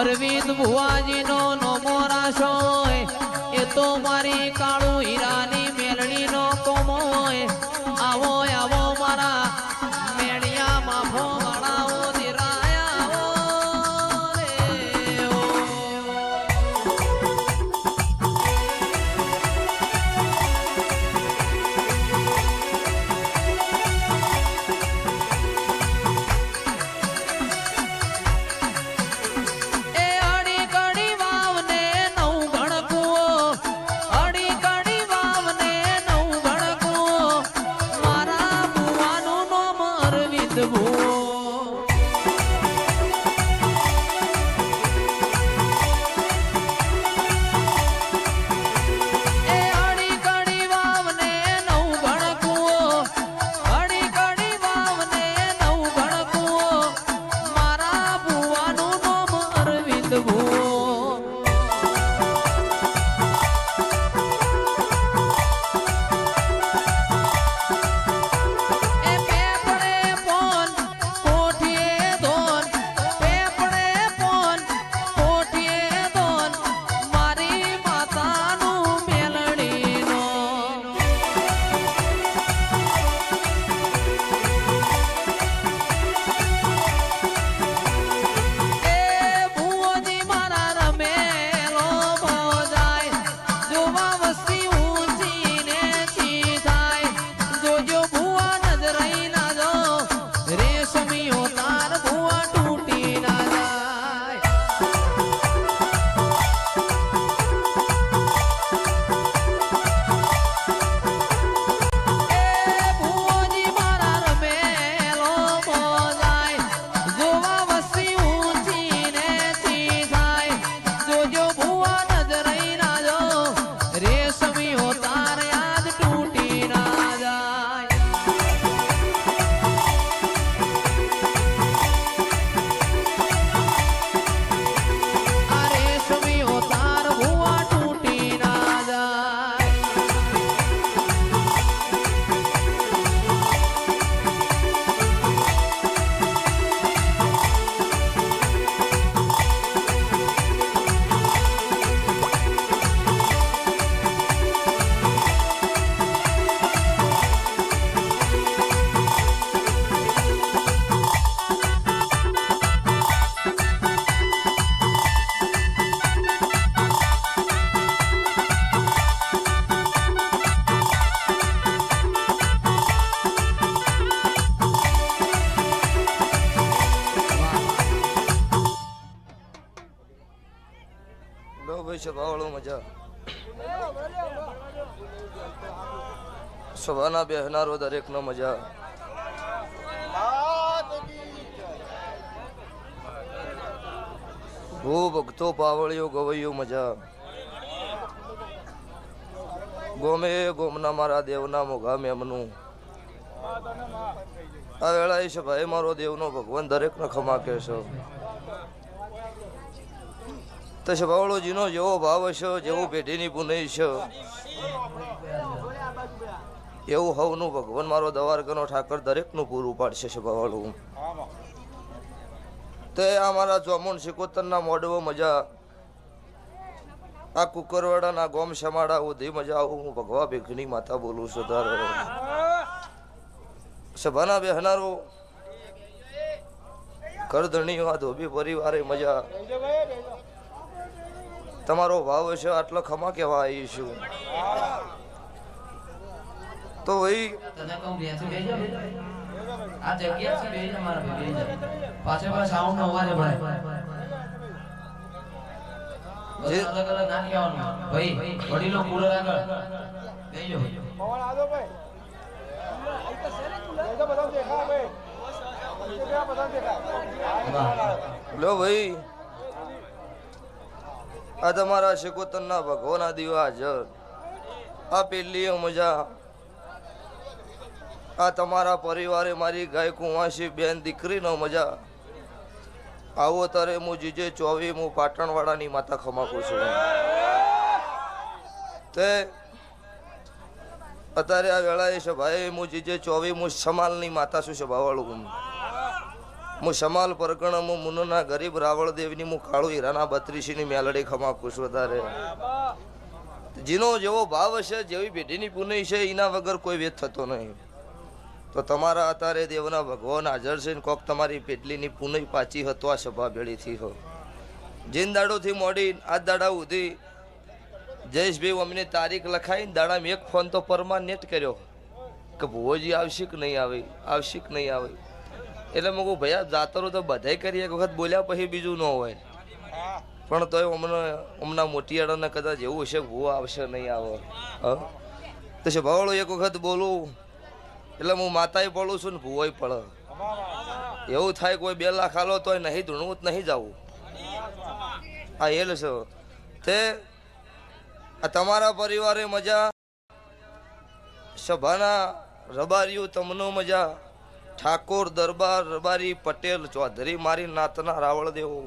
અરવિંદ ભુવાજીનો નોમો રાશો એ તો મારી કાળુ હીરાની મેલડીનો કોમો આવો આવો મારા મેળિયા માફો વાળાઓ સભાવાળો મજા સભાના બેહનારો દરેકનો મજા ભૂ ભક્તો પાવળિયો ગવૈયો મજા ગોમે ગોમના મારા દેવના મોઘા મેમનું આ વેળાએ સભાએ મારો દેવનો ભગવાન દરેકને ખમા કહેશો તો સભાવળોજીનો જેવો ભાવ હશે જેવો પેઢીની પુનઈ છે એવું હવનું ભગવાન મારો દવારકાનો ઠાકર દરેકનું પૂરું પાડશે સભાવાળું તો આ મારા ચોમુંડ સિકોતરના મોડવો મજા આ કુકરવાડાના ગોમ સમાડા ઉધી મજા આવું હું ભગવા ભેખની માતા બોલું છું તારે સભાના બેહનારો કરધણીઓ આ ધોબી પરિવારે મજા તમારો ભાવ છે આટલો ખમા કેવા આવીશું તો ભાઈ આ જગ્યા છે બેજ અમારા બેજ પાછળ પાછળ સાઉન્ડ નો અવાજ ભરાય જે અલગ અલગ ના કહેવાનું ભાઈ વડીલો કુલર આગળ બેજો પવન આજો ભાઈ આઈ તો સેરે કુલર બેજો બધા દેખા ભાઈ બધા દેખા લો ભાઈ આ તમારા શિકોતરના ભગવાના દીવા હાજર આ પેલી મજા આ તમારા પરિવારે મારી ગાય કુંવાસી બેન દીકરીનો મજા આવો તારે હું જીજે 24 હું પાટણવાડાની માતા ખમાકું છું તે અત્યારે આ વેળાએ સભાએ હું જીજે 24 હું સમાલની માતા છું સભાવાળું હું સમાલ પરગણ હું મુનના ગરીબ રાવળ દેવની હું કાળુ હીરાના 32ની મેલડી ખમા ખુશ વધારે જીનો જેવો ભાવ હશે જેવી પેઢીની પુનઈ છે એના વગર કોઈ વેદ થતો નહીં. તો તમારા અત્યારે દેવના ભગવાન હાજર છે ને કોક તમારી પેટલીની પુનઈ પાછી હતો આ સભા ભેળીથી હો. જીન દાડોથી મોડી આજ દાડા સુધી જયેશભાઈ અમને તારીખ લખાઈને દાડામાં એક ફોન તો પરમાનેટ કર્યો કે ભુવોજી આવશે કે નહીં આવે, આવશે કે નહીં આવે. એટલે મેં કહું ભૈયા જાતરો તો બધાય કરી એક વખત બોલ્યા પછી બીજું ન હોય. પણ તોય હમણાં મોટિયાળાને કદાચ એવું હશે કે ભૂવો આવશે નહીં આવે. તો છે ભવાળો એક વખત બોલું એટલે હું માતાએ પડું છું ને ભૂવોય પડે. એવું થાય કોઈ 2 લાખ આલો તોય નહીં ધૂણવું નહીં જવું. આ એલ છે તે આ તમારા પરિવારે મજા, સભાના રબારીઓ તમનો મજા, ઠાકોર દરબાર રબારી પટેલ ચૌધરી મારી નાતના રાવળ દેવો.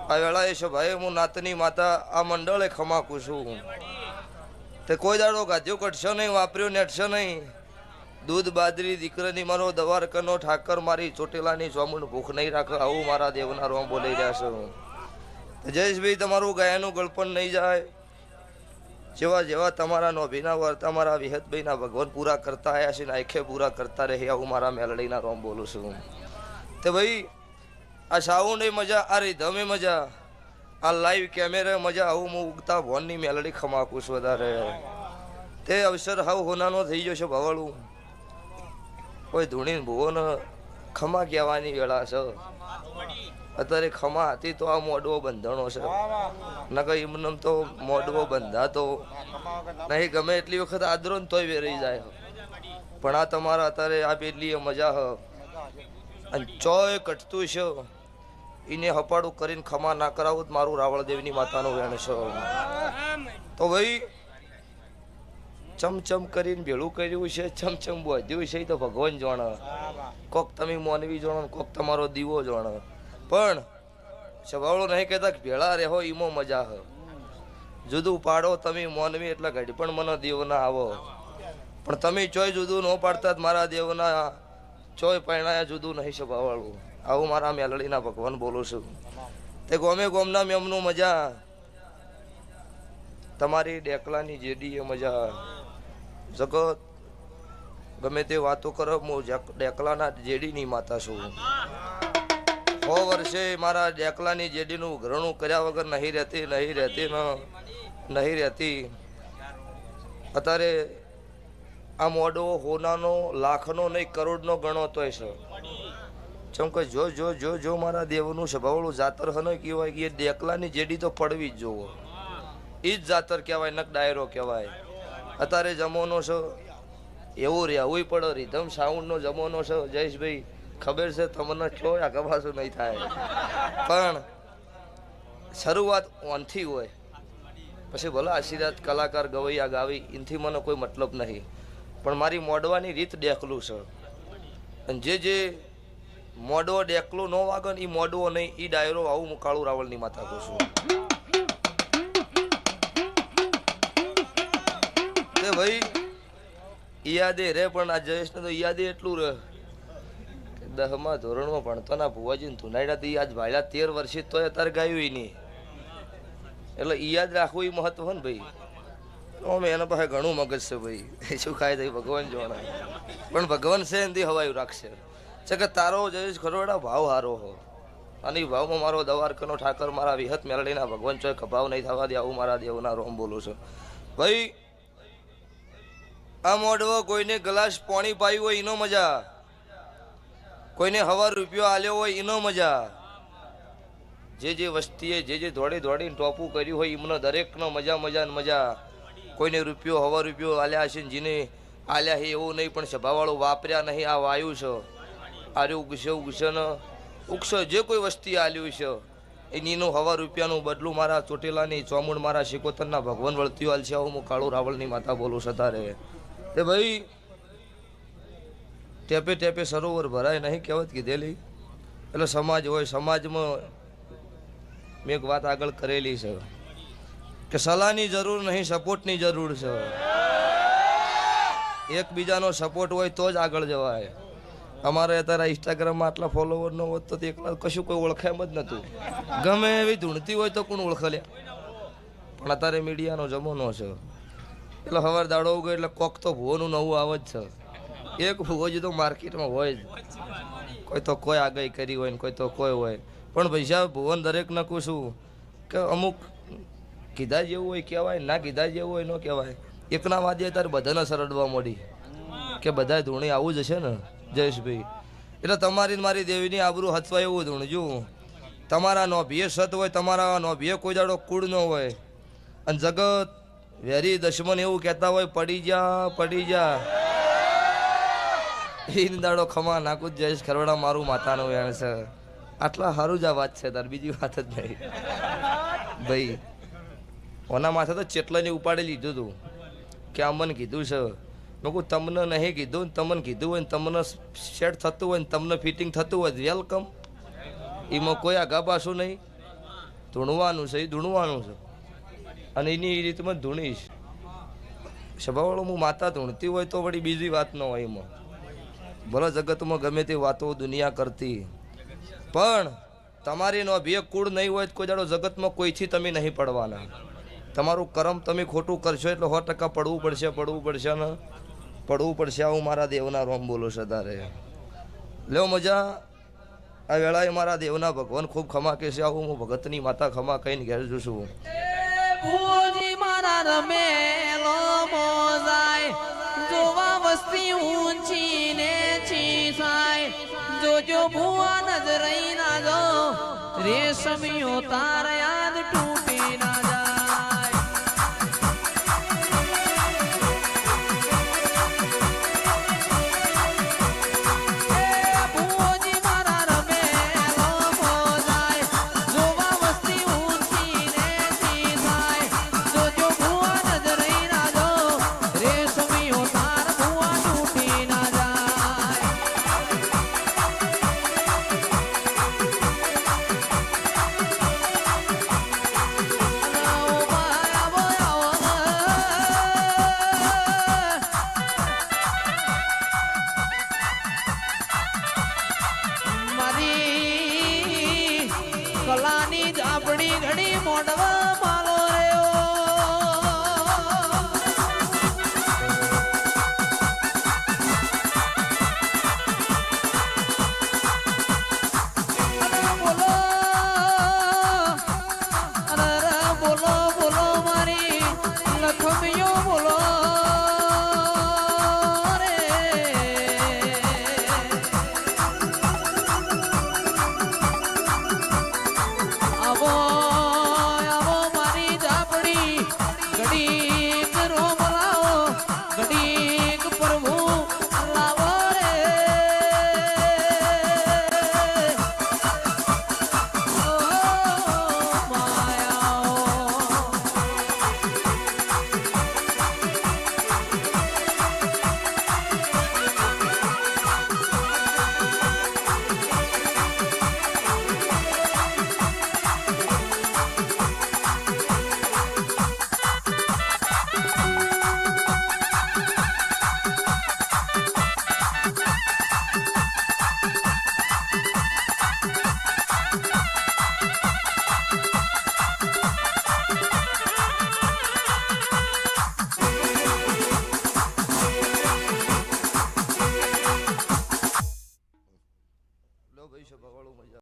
આ વેળાએ સભાએ હું નાતની માતા આ મંડળે ખમાકું છું. તે કોઈ દાડો ગાધ્યો કટશો નહીં, વાપર્યો નેટશો નહીં. દૂધ બાજરી દીકરાની મારો દવારકનો ઠાકર મારી ચોટેલાની ચોમુંડ ભૂખ નહીં રાખે આવું મારા દેવના રોમ બોલી રહ્યા છો. જયેશભાઈ તમારું ગાયાનું ગળપણ નહીં જાય. જેવા જેવા તમારા નોભીના વર તમારા વિહતભાઈના ભગવાન પૂરા કરતા આવ્યા છે ને આખે પૂરા કરતા રહે આવું મારા મેલડીના રોમ બોલું છું. તે ભાઈ આ સાઉન્ડ એ મજા, આ રીધમે મજા, આ લાઈવ કેમેરા મજા, આવું હું ઉગતા ભોનની મેલડી ખમાકું છું વધારે. તે અવસર હાવ હોનાનો થઈ ગયો છે ભવાળું. કોઈ ધૂણીને ભૂવોને ખમા કહેવાની વેળા છે. અત્યારે ખમા હતી તો આ મોડવો બંધાણો છે, નકર એમને તો મોડવો બંધાતો નહીં. ગમે એટલી વખત આદરો ને તોય વેરાઈ જાય. પણ આ તમારા અત્યારે આ પેટલી મજા હ અને ચોય કટતું છે એને હપાડું કરીને ખમા ના કરાવું મારું રાવળદેવની માતાનું વેણ છે. તો ભાઈ ચમચમ કરીને ભેળું કર્યું છે, ચમચમ બોધ્યું છે તો ભગવાન જાણે. કોક તમે મોનવી જાણો, કોક તમારો દીવો જાણે. પણ સ્વભાવડો નહીં કહેતા ભેળા રહો એમાં મજા હ. જુદું પાડો તમે મોનવી એટલે ઘડી પણ મને દેવના આવો. પણ તમે ચોય જુદું ન પાડતા મારા દેવના ચોય પરણાયા જુદું નહીં સ્વભાવવાળું. આવું મારા મેલડીના ભગવાન બોલું છું. તે ગોમે ગોમના મેમનું મજા, તમારી ડેકલાની જેડી એ મજા. જગત ગમે તે વાતો કરો હું ડેકલાના જેડીની માતા છું. 100 વર્ષે મારા ડેકલાની જેડીનું ઘરણું કર્યા વગર નહીં રહેતી. અત્યારે આ મોડો હોનાનો લાખનો નહીં કરોડનો ગણો તોય છે. ચમ કે જો મારા દેવનું સ્વભાવળું જાતર હનો કહેવાય કે એ ડેકલાની જેડી તો પડવી જ જોવો. એ જ જાતર કહેવાય, નક ડાયરો કહેવાય. અત્યારે જમોનો છે એવું રહેવું પડે. રીધમ સાઉન્ડનો જમોનો છે જયેશભાઈ, ખબર છે તમને કયો આગળ નહીં થાય. પણ શરૂઆત ઓનથી હોય પછી ભલે આશીર્વાદ કલાકાર ગવૈયા ગાવી એનાથી મને કોઈ મતલબ નહીં. પણ મારી મોડવાની રીત ડેકલું છે. અને જે મોડવો ડેકલો ન વાગે ને એ મોડવો નહીં, એ ડાયરો આવું હું કાળુ રાવળની માતા કહું છું. તે ભાઈ યાદે રે, પણ આ જયેશને તો યાદે એટલું રહે. 10મા ધોરણમાં ભણતોના ભુવાજીને ધુનાડ્યા આજ ભાડ્યા 13 વર્ષે તોય અત્યારે ગાયું નહીં. એટલે યાદ રાખવું એ મહત્વ ને ભાઈ. અમે એના પાસે ઘણું મગજ છે ભાઈ. શું ખાય તો ભગવાન જોણે. પણ ભગવાન છે એનાથી હવાયું રાખશે. છે કે તારો જયેશ ખરોડા ભાવ હારો હો. અને એ ભાવમાં મારો દવારકનો ઠાકર મારા વિહત મેલડીના ભગવાન ચોય ખભાવ નહીં થવા દે આવું મારા દેવના રોમ બોલું છું. ભાઈ આ મોડવો કોઈને ગ્લાસ પાણી પાયું હોય એનો મજા, કોઈને હવાર રૂપિયો આલ્યો હોય એનો મજા. જે વસ્તીએ જે દોડીને ટોપું કર્યું હોય એમનો દરેકનો મજા. કોઈને રૂપિયો હવા રૂપિયો આલ્યા હશે ને જેને આલ્યા છે એવું નહીં, પણ સભાવાળું વાપર્યા નહીં. આ વાયુ છે, આરે ઉગશે જે કોઈ વસ્તી આલ્યું છે એનું હવા રૂપિયાનું બદલું મારા ચોટેલાની ચોમુંડ મારા શિકોતરના ભગવાન વળતી હાલ છે. હું કાળુ રાવળની માતા બોલું સતારે. તે ભાઈ ટેપે ટેપે સરોવર ભરાય નહીં કહેવત કીધેલી. એટલે સમાજ હોય, સમાજમાં મેં એક વાત આગળ કરેલી છે કે સલાહની જરૂર નહીં, સપોર્ટની જરૂર છે. એકબીજાનો સપોર્ટ હોય તો જ આગળ જવાય. અમારે અત્યારે ઇન્સ્ટાગ્રામમાં આટલા ફોલોવર ન હોત તો એકલા કશું કોઈ ઓળખે એમ જ નતું. ગમે એવી ધૂણતી હોય તો કોણ ઓળખે લે. પણ અત્યારે મીડિયાનો જમાનો છે એટલે સવાર દાડો ઉગે એટલે કોક તો ભૂવોનું નવું આવે જ છે. એક ભૂવો જ તો માર્કેટમાં હોય જ. કોઈ તો કોઈ આગાહી કરી હોય ને કોઈ તો કોઈ હોય. પણ પૈસા ભુવન દરેકને કહું છું કે અમુક કીધા જેવું હોય કહેવાય, ના કીધા જેવું હોય ન કહેવાય. એકના વાદે ત્યારે બધાને સરડવા મળી કે બધા ધૂણી આવું જ હશે ને જયેશભાઈ. એટલે તમારી મારી દેવીની આબરૂ હથવા એવું ધૂણજો. તમારા નોભીએ સત હોય, તમારા નોભીએ કોઈ દાડો કુળ ન હોય. અને જગત વેરી દશમન એવું કહેતા હોય પડી જા એ દાડો ખમા નાખું જયેશ ખરવડા મારું માતાનું વેણ છે. આટલા સારું જ આ વાત છે તાર, બીજી વાત જ નહીં ભાઈ. ઓના માથે તો ચેટલાની ઉપાડી લીધું હતું કે આ મને કીધું છે. મેં કહું તમને નહીં કીધું ને તમને કીધું હોય ને તમને સેટ થતું હોય ને તમને ફિટિંગ થતું હોય વેલકમ. એમાં કોઈ આગા પાછું નહીં. ધૂણવાનું છે એ ધૂણવાનું છે અને એની એ રીતમાં ધૂણીશ. સ્વભાવવાળો હું માતા ધૂણતી હોય તો વળી બીજી વાત ન હોય એમાં. ભલે જગતમાં ગમે તે વાતો દુનિયા કરતી, પણ તમારી નો બે કુળ નહીં હોય કોઈ દાડો જગતમાં કોઈથી તમે નહીં પડવાના. તમારું કર્મ તમે ખોટું કરશો એટલે 100% પડવું પડશે ને પડવું પડશે. આવું મારા દેવના રોમ બોલો છે તારે. લ્યો મજા. આ વેળાએ મારા દેવના ભગવાન ખૂબ ખમા કે છે. આવું હું ભગતની માતા ખમા કહીને ઘેર જોશું. મારા રમેલો મોજાય જોવા વસ્તી ઊંચી ને છીસાય જોજો ભુવા નજરઈ ના જો રેશમિયો તાર યાદ તૂટી ના જાય. ભુવોજી મારા રમેલો મોજાય જોવા વસ્તી ઊંચી ને છીસાય જોજો ભુવા નજરઈ ના જો રેશમિયો તાર ભુવા તૂટી ના જાય. મારી કલાની જાપડી ઘડી મોઢવામાં